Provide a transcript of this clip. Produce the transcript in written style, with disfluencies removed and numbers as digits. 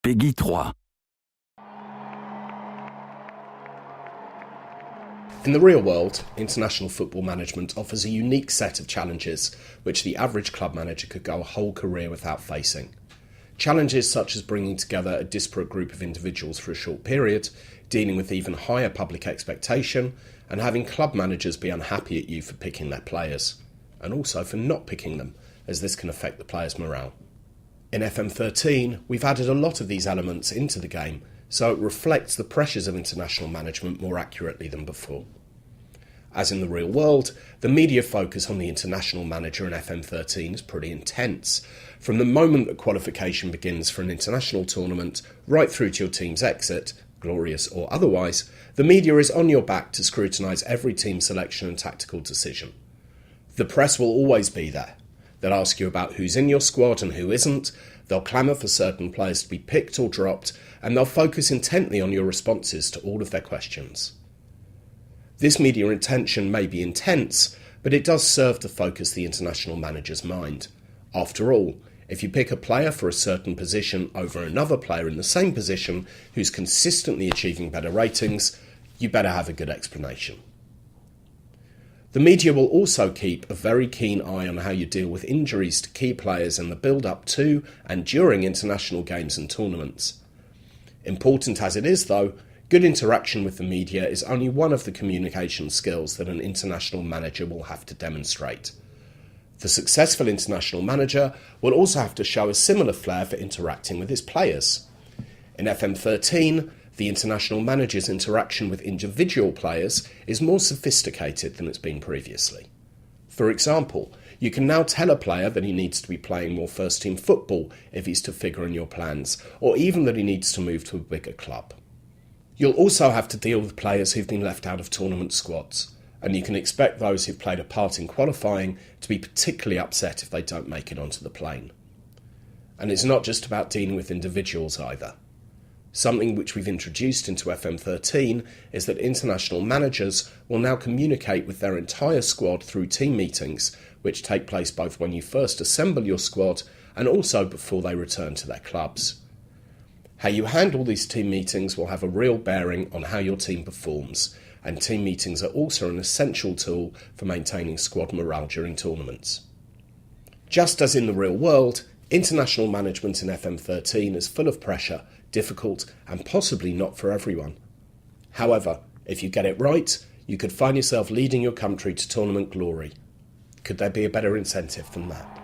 Peggy 3. In the real world, international football management offers a unique set of challenges which the average club manager could go a whole career without facing. Challenges such as bringing together a disparate group of individuals for a short period, dealing with even higher public expectation, and having club managers be unhappy at you for picking their players, and also for not picking them, as this can affect the players' morale. In FM13, we've added a lot of these elements into the game, so it reflects the pressures of international management more accurately than before. As in the real world, the media focus on the international manager in FM13 is pretty intense. From the moment that qualification begins for an international tournament, right through to your team's exit, glorious or otherwise, the media is on your back to scrutinise every team selection and tactical decision. The press will always be there. They'll ask you about who's in your squad and who isn't, they'll clamour for certain players to be picked or dropped, and they'll focus intently on your responses to all of their questions. This media attention may be intense, but it does serve to focus the international manager's mind. After all, if you pick a player for a certain position over another player in the same position who's consistently achieving better ratings, you better have a good explanation. The media will also keep a very keen eye on how you deal with injuries to key players in the build-up to and during international games and tournaments. Important as it is, though, good interaction with the media is only one of the communication skills that an international manager will have to demonstrate. The successful international manager will also have to show a similar flair for interacting with his players. In FM13, the international manager's interaction with individual players is more sophisticated than it's been previously. For example, you can now tell a player that he needs to be playing more first-team football if he's to figure in your plans, or even that he needs to move to a bigger club. You'll also have to deal with players who've been left out of tournament squads, and you can expect those who've played a part in qualifying to be particularly upset if they don't make it onto the plane. And it's not just about dealing with individuals either. Something which we've introduced into FM13 is that international managers will now communicate with their entire squad through team meetings, which take place both when you first assemble your squad and also before they return to their clubs. How you handle these team meetings will have a real bearing on how your team performs, and team meetings are also an essential tool for maintaining squad morale during tournaments. Just as in the real world, international management in FM13 is full of pressure, difficult, and possibly not for everyone. However, if you get it right, you could find yourself leading your country to tournament glory. Could there be a better incentive than that?